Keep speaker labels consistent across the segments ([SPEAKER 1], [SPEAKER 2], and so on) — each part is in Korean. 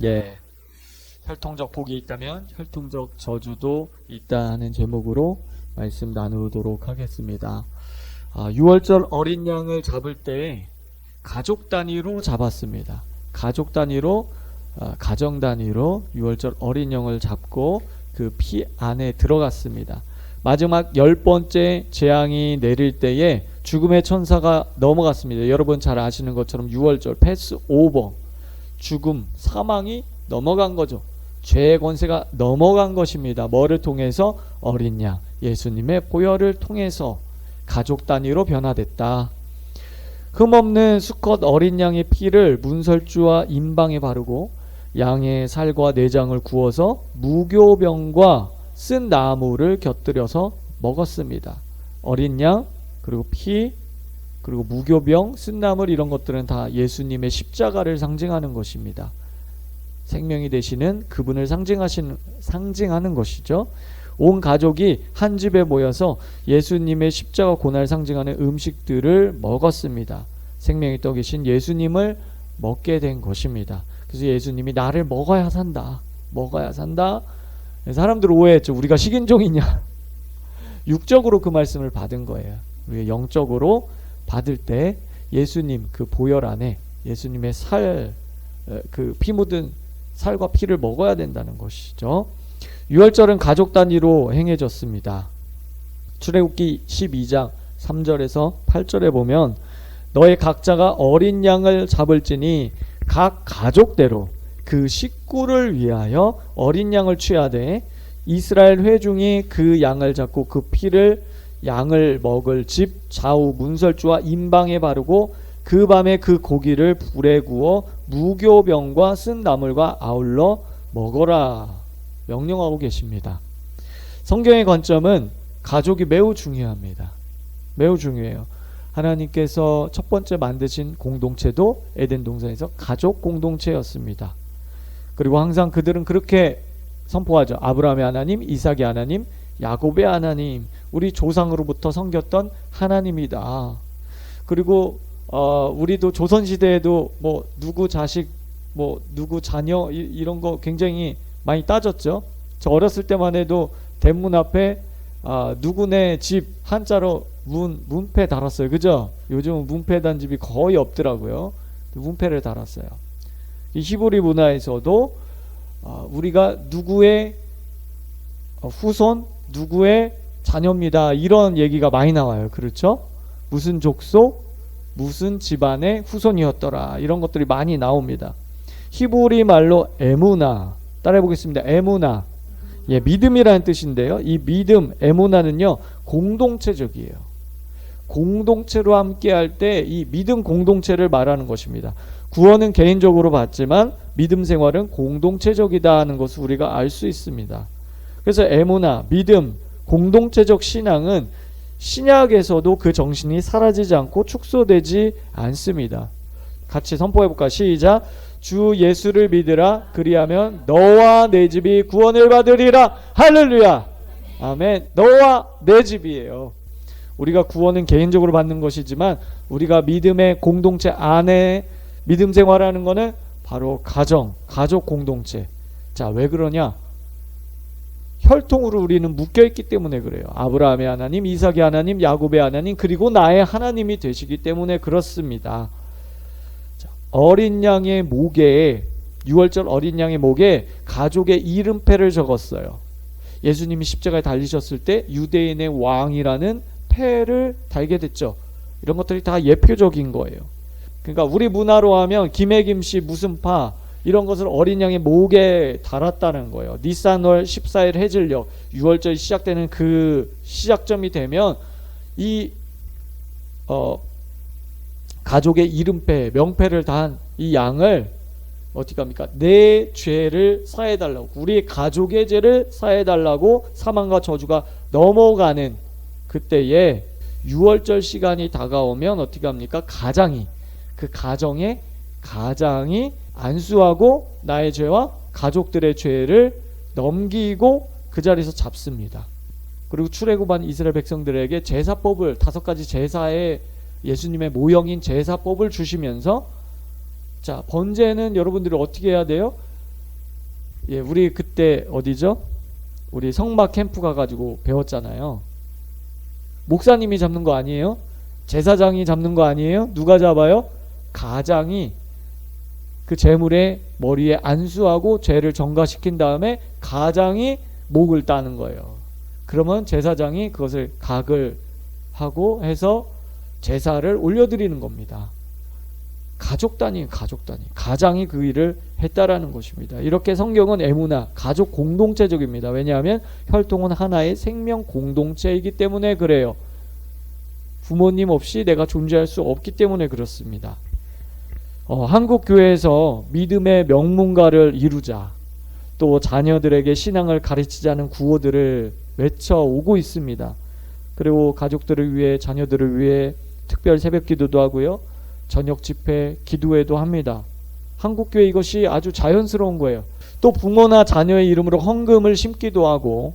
[SPEAKER 1] 예, 혈통적 복이 있다면 혈통적 저주도 있다는 제목으로 말씀 나누도록 하겠습니다. 6월절 어린 양을 잡을 때 가족 단위로 잡았습니다. 가족 단위로, 가정 단위로 6월절 어린 양을 잡고 그 피 안에 들어갔습니다. 마지막 10번째 재앙이 내릴 때에 죽음의 천사가 넘어갔습니다. 여러분 잘 아시는 것처럼 6월절 패스 오버, 죽음, 사망이 넘어간 거죠. 죄의 권세가 넘어간 것입니다. 뭐를 통해서? 어린 양, 예수님의 보혈을 통해서 가족 단위로 변화됐다. 흠없는 수컷 어린 양의 피를 문설주와 임방에 바르고 양의 살과 내장을 구워서 무교병과 쓴 나무를 곁들여서 먹었습니다. 어린 양, 그리고 피, 그리고 무교병, 쓴 나물, 이런 것들은 다 예수님의 십자가를 상징하는 것입니다. 생명이 되시는 그분을 상징하는 것이죠. 온 가족이 한 집에 모여서 예수님의 십자가 고난을 상징하는 음식들을 먹었습니다. 생명이 떠 계신 예수님을 먹게 된 것입니다. 그래서 예수님이 나를 먹어야 산다, 먹어야 산다. 사람들 오해했죠. 우리가 식인종이냐? 육적으로 그 말씀을 받은 거예요. 우리가 영적으로 받을 때 예수님 그 보혈 안에 예수님의 살, 그 피 묻은 살과 피를 먹어야 된다는 것이죠. 6월절은 가족 단위로 행해졌습니다. 출애굽기 12장 3절에서 8절에 보면 너의 각자가 어린 양을 잡을지니 각 가족대로 그 식구를 위하여 어린 양을 취하되 이스라엘 회중이 그 양을 잡고 그 피를 양을 먹을 집 좌우 문설주와 임방에 바르고 그 밤에 그 고기를 불에 구워 무교병과 쓴 나물과 아울러 먹어라 명령하고 계십니다. 성경의 관점은 가족이 매우 중요합니다. 매우 중요해요. 하나님께서 첫 번째 만드신 공동체도 에덴 동산에서 가족 공동체였습니다. 그리고 항상 그들은 그렇게 선포하죠. 아브라함의 하나님, 이삭의 하나님, 야곱의 하나님, 우리 조상으로부터 섬겼던 하나님이다. 그리고 우리도 조선시대에도 뭐 누구 자식, 뭐 누구 자녀 이런 거 굉장히 많이 따졌죠. 저 어렸을 때만 해도 대문 앞에 누구네 집 한자로 문패 달았어요. 그죠? 요즘은 문패 단 집이 거의 없더라고요. 문패를 달았어요. 이 히브리 문화에서도 우리가 누구의 후손, 누구의 자녀입니다. 이런 얘기가 많이 나와요. 그렇죠? 무슨 족속, 무슨 집안의 후손이었더라. 이런 것들이 많이 나옵니다. 히브리 말로 에무나, 따라해 보겠습니다. 에무나. 예, 믿음이라는 뜻인데요. 이 믿음, 에무나는요, 공동체적이에요. 공동체로 함께 할 때 이 믿음 공동체를 말하는 것입니다. 구원은 개인적으로 받지만 믿음 생활은 공동체적이다 하는 것을 우리가 알 수 있습니다. 그래서 에무나, 믿음, 공동체적 신앙은 신약에서도 그 정신이 사라지지 않고 축소되지 않습니다. 같이 선포해볼까? 시작. 주 예수를 믿으라. 그리하면 너와 내 집이 구원을 받으리라. 할렐루야. 아멘. 너와 내 집이에요. 우리가 구원은 개인적으로 받는 것이지만 우리가 믿음의 공동체 안에 믿음 생활하는 것은 바로 가족 공동체. 자, 왜 그러냐? 혈통으로 우리는 묶여있기 때문에 그래요. 아브라함의 하나님, 이삭의 하나님, 야곱의 하나님, 그리고 나의 하나님이 되시기 때문에 그렇습니다. 자, 어린 양의 목에, 6월절 어린 양의 목에 가족의 이름패를 적었어요. 예수님이 십자가에 달리셨을 때 유대인의 왕이라는 패를 달게 됐죠. 이런 것들이 다 예표적인 거예요. 그러니까 우리 문화로 하면 김해김씨 무슨 파 이런 것을 어린 양의 목에 달았다는 거예요. 니산월 14일 해질녘 6월절이 시작되는 그 시작점이 되면 이 가족의 이름패, 명패를 단 이 양을 어떻게 합니까? 내 죄를 사해달라고, 우리 가족의 죄를 사해달라고 사망과 저주가 넘어가는 그때에 6월절 시간이 다가오면 어떻게 합니까? 가장이 안수하고 나의 죄와 가족들의 죄를 넘기고 그 자리에서 잡습니다. 그리고 출애굽한 이스라엘 백성들에게 제사법을 5가지 제사의 예수님의 모형인 제사법을 주시면서 자, 번제는 여러분들이 어떻게 해야 돼요? 예, 우리 그때 어디죠? 우리 성막 캠프 가가지고 배웠잖아요. 목사님이 잡는 거 아니에요? 제사장이 잡는 거 아니에요? 누가 잡아요? 가장이 그 제물의 머리에 안수하고 죄를 전가시킨 다음에 가장이 목을 따는 거예요. 그러면 제사장이 그것을 각을 하고 해서 제사를 올려드리는 겁니다. 가족 단위, 가족 단위. 가장이 그 일을 했다라는 것입니다. 이렇게 성경은 에무나, 가족 공동체적입니다. 왜냐하면 혈통은 하나의 생명 공동체이기 때문에 그래요. 부모님 없이 내가 존재할 수 없기 때문에 그렇습니다. 한국 교회에서 믿음의 명문가를 이루자, 또 자녀들에게 신앙을 가르치자는 구호들을 외쳐오고 있습니다. 그리고 가족들을 위해, 자녀들을 위해 특별 새벽 기도도 하고요, 저녁 집회, 기도회도 합니다. 한국교회 이것이 아주 자연스러운 거예요. 또 부모나 자녀의 이름으로 헌금을 심기도 하고,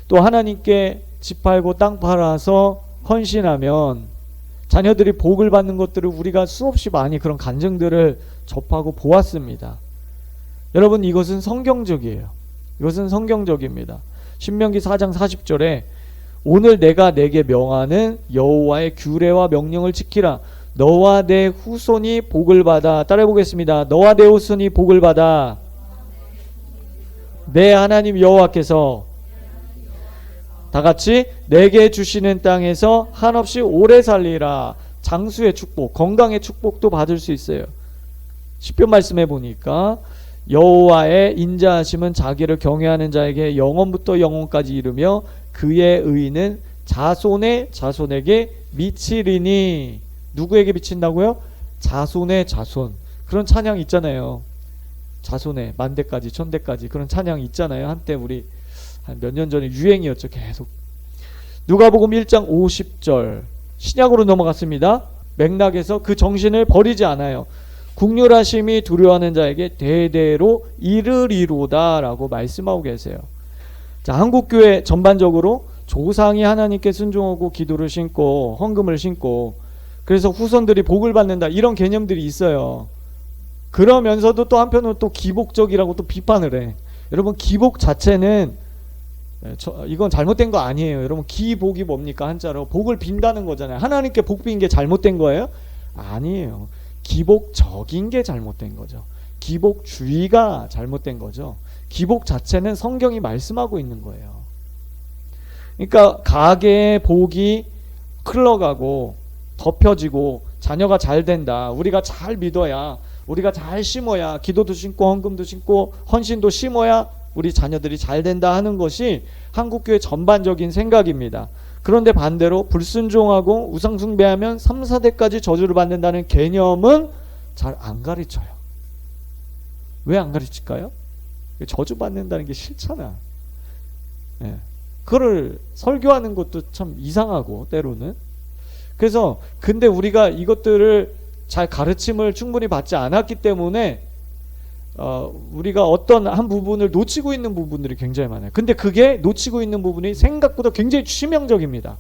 [SPEAKER 1] 또 하나님께 집 팔고 땅 팔아서 헌신하면 자녀들이 복을 받는 것들을 우리가 수없이 많이 그런 간증들을 접하고 보았습니다. 여러분, 이것은 성경적이에요. 이것은 성경적입니다. 신명기 4장 40절에 오늘 내가 내게 명하는 여호와의 규례와 명령을 지키라. 너와 내 후손이 복을 받아. 따라해 보겠습니다. 너와 내 후손이 복을 받아. 내 하나님 여호와께서 다같이 내게 주시는 땅에서 한없이 오래 살리라. 장수의 축복, 건강의 축복도 받을 수 있어요. 시편 말씀해 보니까 여호와의 인자하심은 자기를 경외하는 자에게 영원부터 영원까지 이르며 그의 의는 자손의 자손에게 미치리니. 누구에게 미친다고요? 자손의 자손. 그런 찬양 있잖아요. 자손의 만대까지 천대까지 그런 찬양 있잖아요. 한때 우리 한 몇 년 전에 유행이었죠. 계속. 누가복음 1장 50절 신약으로 넘어갔습니다. 맥락에서 그 정신을 버리지 않아요. 국률하심이 두려워하는 자에게 대대로 이르리로다 라고 말씀하고 계세요. 자, 한국교회 전반적으로 조상이 하나님께 순종하고 기도를 신고 헌금을 신고 그래서 후손들이 복을 받는다, 이런 개념들이 있어요. 그러면서도 또 한편으로 또 기복적이라고 또 비판을 해. 여러분, 기복 자체는 이건 잘못된 거 아니에요. 여러분, 기복이 뭡니까? 한자로 복을 빈다는 거잖아요. 하나님께 복 빈 게 잘못된 거예요? 아니에요. 기복적인 게 잘못된 거죠. 기복주의가 잘못된 거죠. 기복 자체는 성경이 말씀하고 있는 거예요. 그러니까 가계의 복이 흘러가고 덮여지고 자녀가 잘 된다, 우리가 잘 믿어야, 우리가 잘 심어야, 기도도 심고 헌금도 심고 헌신도 심어야 우리 자녀들이 잘 된다 하는 것이 한국교회 전반적인 생각입니다. 그런데 반대로 불순종하고 우상숭배하면 3, 4대까지 저주를 받는다는 개념은 잘 안 가르쳐요. 왜 안 가르칠까요? 저주받는다는 게 싫잖아. 예. 그걸 설교하는 것도 참 이상하고 때로는. 그래서 근데 우리가 이것들을 잘 가르침을 충분히 받지 않았기 때문에 우리가 어떤 한 부분을 놓치고 있는 부분들이 굉장히 많아요. 근데 그게 놓치고 있는 부분이 생각보다 굉장히 치명적입니다.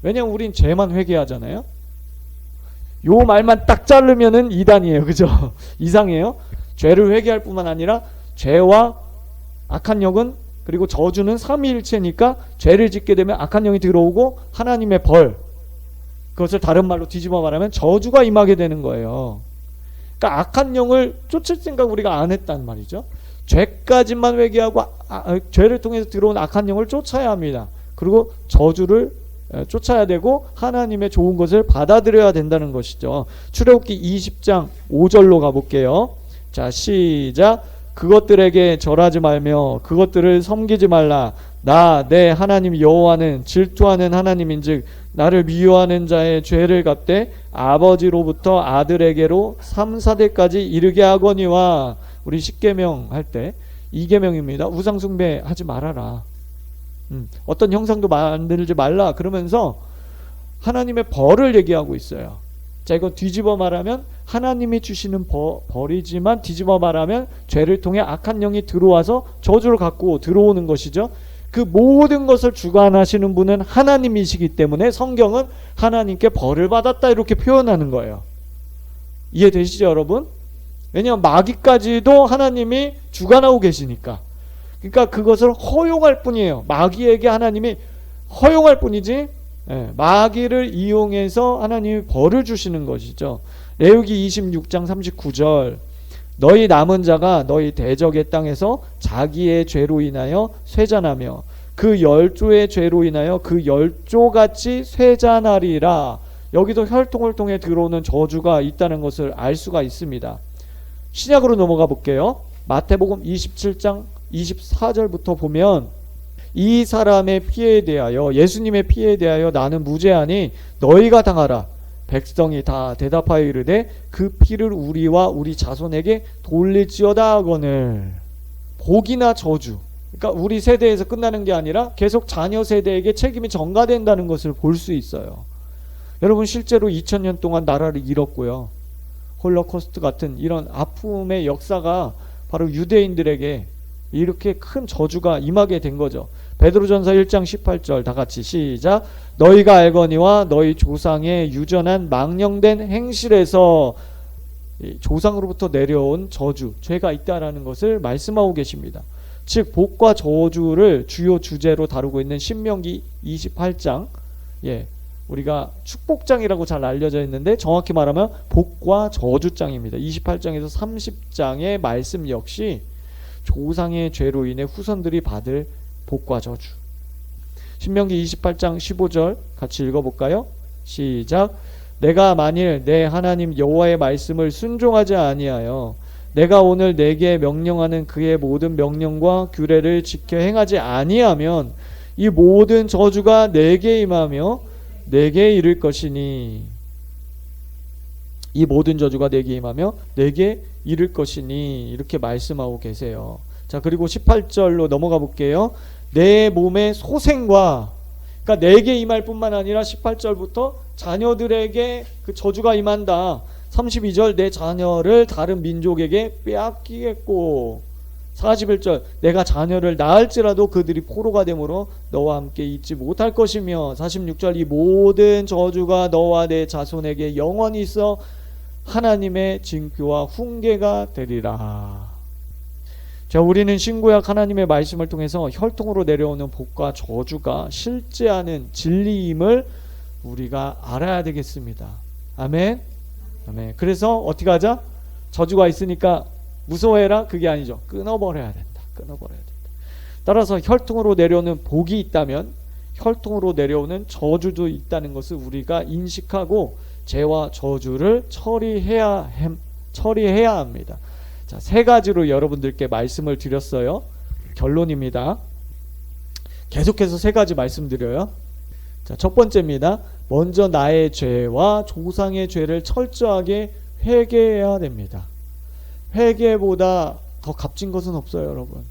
[SPEAKER 1] 왜냐하면 우린 죄만 회개하잖아요. 요 말만 딱 자르면은 이단이에요. 그죠? 이상해요. 죄를 회개할 뿐만 아니라 죄와 악한 영은, 그리고 저주는 삼위일체니까 죄를 짓게 되면 악한 영이 들어오고 하나님의 벌, 그것을 다른 말로 뒤집어 말하면 저주가 임하게 되는 거예요. 그러니까 악한 영을 쫓을 생각 우리가 안 했단 말이죠. 죄까지만 회개하고 죄를 통해서 들어온 악한 영을 쫓아야 합니다. 그리고 저주를 쫓아야 되고 하나님의 좋은 것을 받아들여야 된다는 것이죠. 출애굽기 20장 5절로 가볼게요. 자, 시작. 그것들에게 절하지 말며 그것들을 섬기지 말라. 나 내 하나님 여호와는 질투하는 하나님인즉 나를 미워하는 자의 죄를 갚되 아버지로부터 아들에게로 3, 4대까지 이르게 하거니와. 우리 10계명 할 때 2계명입니다. 우상숭배 하지 말아라. 어떤 형상도 만들지 말라. 그러면서 하나님의 벌을 얘기하고 있어요. 자, 이거 뒤집어 말하면 하나님이 주시는 벌이지만 뒤집어 말하면 죄를 통해 악한 영이 들어와서 저주를 갖고 들어오는 것이죠. 그 모든 것을 주관하시는 분은 하나님이시기 때문에 성경은 하나님께 벌을 받았다 이렇게 표현하는 거예요. 이해되시죠, 여러분? 왜냐하면 마귀까지도 하나님이 주관하고 계시니까. 그러니까 그것을 허용할 뿐이에요. 마귀에게 하나님이 허용할 뿐이지, 마귀를 이용해서 하나님이 벌을 주시는 것이죠. 레위기 26장 39절, 너희 남은 자가 너희 대적의 땅에서 자기의 죄로 인하여 쇠잔하며 그 열조의 죄로 인하여 그 열조같이 쇠잔하리라. 여기도 혈통을 통해 들어오는 저주가 있다는 것을 알 수가 있습니다. 신약으로 넘어가 볼게요. 마태복음 27장 24절부터 보면 이 사람의 피해에 대하여, 예수님의 피해에 대하여 나는 무죄하니 너희가 당하라. 백성이 다 대답하여 이르되 그 피를 우리와 우리 자손에게 돌릴지어다 하거늘. 복이나 저주, 그러니까 우리 세대에서 끝나는 게 아니라 계속 자녀 세대에게 책임이 전가된다는 것을 볼 수 있어요. 여러분, 실제로 2000년 동안 나라를 잃었고요. 홀로코스트 같은 이런 아픔의 역사가 바로 유대인들에게 이렇게 큰 저주가 임하게 된 거죠. 베드로전서 1장 18절 다 같이 시작. 너희가 알거니와 너희 조상의 유전한 망령된 행실에서 조상으로부터 내려온 저주, 죄가 있다라는 것을 말씀하고 계십니다. 즉 복과 저주를 주요 주제로 다루고 있는 신명기 28장, 우리가 축복장이라고 잘 알려져 있는데 정확히 말하면 복과 저주장입니다. 28장에서 30장의 말씀 역시 조상의 죄로 인해 후손들이 받을 복과 저주. 신명기 28장 15절 같이 읽어볼까요? 시작. 내가 만일 내 하나님 여호와의 말씀을 순종하지 아니하여 내가 오늘 내게 명령하는 그의 모든 명령과 규례를 지켜 행하지 아니하면 이 모든 저주가 내게 임하며 내게 이를 것이니, 이 모든 저주가 내게 임하며 내게 이를 것이니, 이렇게 말씀하고 계세요. 자, 그리고 18절로 넘어가 볼게요. 내 몸의 소생과, 그러니까 내게 임할 뿐만 아니라 18절부터 자녀들에게 그 저주가 임한다. 32절 내 자녀를 다른 민족에게 빼앗기겠고, 41절 내가 자녀를 낳을지라도 그들이 포로가 되므로 너와 함께 있지 못할 것이며, 46절 이 모든 저주가 너와 내 자손에게 영원히 있어 하나님의 징표와 훈계가 되리라. 자, 우리는 신구약 하나님의 말씀을 통해서 혈통으로 내려오는 복과 저주가 실제하는 진리임을 우리가 알아야 되겠습니다. 아멘. 아멘. 그래서 어떻게 하자? 저주가 있으니까 무서워해라? 그게 아니죠. 끊어버려야 된다. 끊어버려야 된다. 따라서 혈통으로 내려오는 복이 있다면 혈통으로 내려오는 저주도 있다는 것을 우리가 인식하고 죄와 저주를 처리해야 합니다. 자, 세 가지로 여러분들께 말씀을 드렸어요. 결론입니다. 계속해서 세 가지 말씀드려요. 자, 첫 번째입니다. 먼저 나의 죄와 조상의 죄를 철저하게 회개해야 됩니다. 회개보다 더 값진 것은 없어요, 여러분.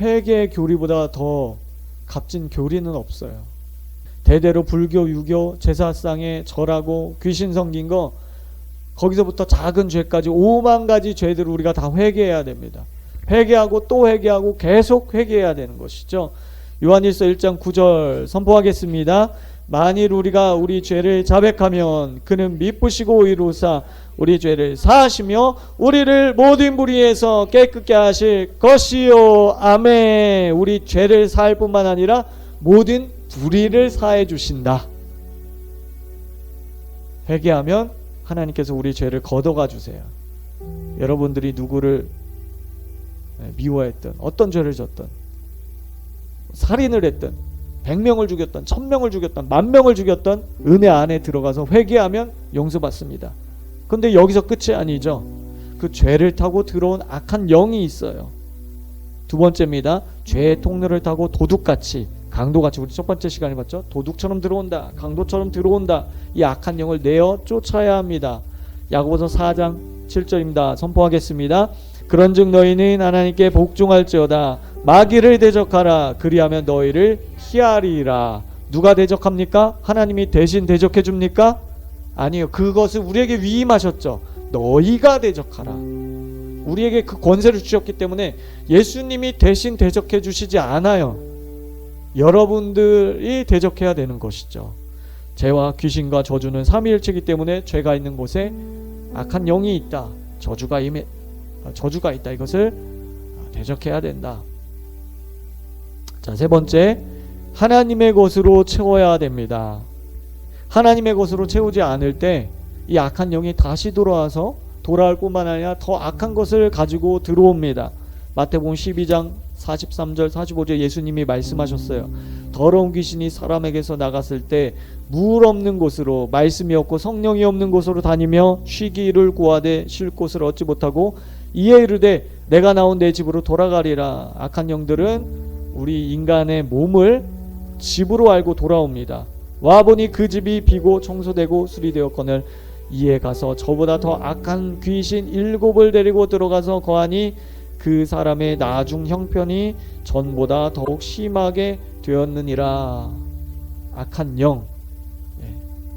[SPEAKER 1] 회개의 교리보다 더 값진 교리는 없어요. 대대로 불교, 유교, 제사상에 절하고 귀신 섬긴 거, 거기서부터 작은 죄까지 5만 가지 죄들을 우리가 다 회개해야 됩니다. 회개하고 또 회개하고 계속 회개해야 되는 것이죠. 요한일서 1장 9절 선포하겠습니다. 만일 우리가 우리 죄를 자백하면 그는 미쁘시고 의로사 우리 죄를 사하시며 우리를 모든 불의에서 깨끗게 하실 것이요. 아멘. 우리 죄를 사할 뿐만 아니라 모든 불의를 사해 주신다. 회개하면 하나님께서 우리 죄를 걷어가 주세요. 여러분들이 누구를 미워했던, 어떤 죄를 졌던, 살인을 했던, 100명을 죽였던, 1000명을 죽였던, 10,000명을 죽였던, 은혜 안에 들어가서 회개하면 용서받습니다. 근데 여기서 끝이 아니죠. 그 죄를 타고 들어온 악한 영이 있어요. 두 번째입니다. 죄의 통로를 타고 도둑같이, 강도같이, 우리 첫 번째 시간에 봤죠. 도둑처럼 들어온다, 강도처럼 들어온다. 이 악한 영을 내어 쫓아야 합니다. 야고보서 4장 7절입니다. 선포하겠습니다. 그런즉 너희는 하나님께 복종할지어다. 마귀를 대적하라. 그리하면 너희를 피하리라. 누가 대적합니까? 하나님이 대신 대적해 줍니까? 아니요. 그것을 우리에게 위임하셨죠. 너희가 대적하라. 우리에게 그 권세를 주셨기 때문에 예수님이 대신 대적해 주시지 않아요. 여러분들이 대적해야 되는 것이죠. 죄와 귀신과 저주는 삼위일체이기 때문에 죄가 있는 곳에 악한 영이 있다, 저주가 있다, 이것을 대적해야 된다. 자, 세 번째, 하나님의 것으로 채워야 됩니다. 하나님의 것으로 채우지 않을 때 이 악한 영이 다시 돌아올 뿐만 아니라 더 악한 것을 가지고 들어옵니다. 마태복음 12장 43절 45절 예수님이 말씀하셨어요. 더러운 귀신이 사람에게서 나갔을 때 물 없는 곳으로, 말씀이 없고 성령이 없는 곳으로 다니며 쉬기를 구하되 쉴 곳을 얻지 못하고 이에 이르되 내가 나온 내 집으로 돌아가리라. 악한 영들은 우리 인간의 몸을 집으로 알고 돌아옵니다. 와보니 그 집이 비고 청소되고 수리되었거늘 이에 가서 저보다 더 악한 귀신 7을 데리고 들어가서 거하니 그 사람의 나중 형편이 전보다 더욱 심하게 되었느니라. 악한 영,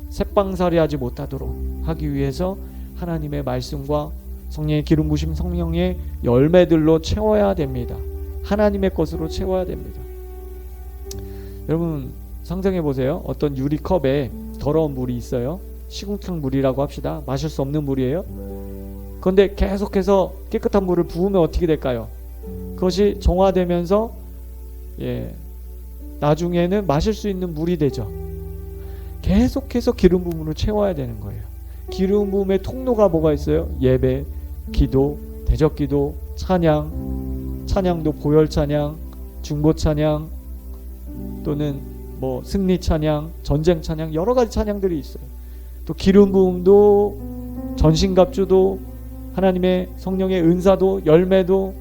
[SPEAKER 1] 새빵살이 하지 못하도록 하기 위해서 하나님의 말씀과 성령의 기름 부심, 성령의 열매들로 채워야 됩니다. 하나님의 것으로 채워야 됩니다. 여러분 상상해 보세요. 어떤 유리컵에 더러운 물이 있어요. 시궁창 물이라고 합시다. 마실 수 없는 물이에요. 그런데 계속해서 깨끗한 물을 부으면 어떻게 될까요? 그것이 정화되면서 나중에는 마실 수 있는 물이 되죠. 계속해서 기름 부음으로 채워야 되는 거예요. 기름 부음의 통로가 뭐가 있어요? 예배, 기도, 대적기도, 찬양도 보혈 찬양, 중보 찬양, 또는 뭐 승리 찬양, 전쟁 찬양, 여러 가지 찬양들이 있어요. 또 기름 부음도, 전신갑주도, 하나님의 성령의 은사도, 열매도,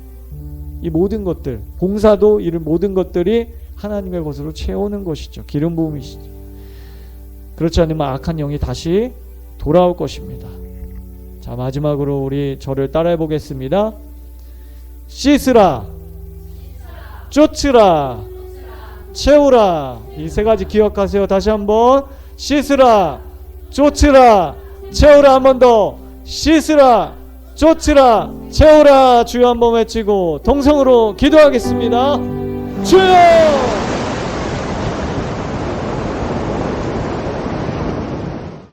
[SPEAKER 1] 이 모든 것들, 봉사도, 이런 모든 것들이 하나님의 것으로 채우는 것이죠. 기름 부음이시죠. 그렇지 않으면 악한 영이 다시 돌아올 것입니다. 자, 마지막으로 우리 저를 따라해 보겠습니다. 씻으라, 쫓으라, 채우라. 이 세 가지 기억하세요. 다시 한번. 씻으라, 쫓으라, 채우라. 한 번 더. 씻으라, 쫓으라, 채우라. 주여 한번 외치고 동성으로 기도하겠습니다. 주여!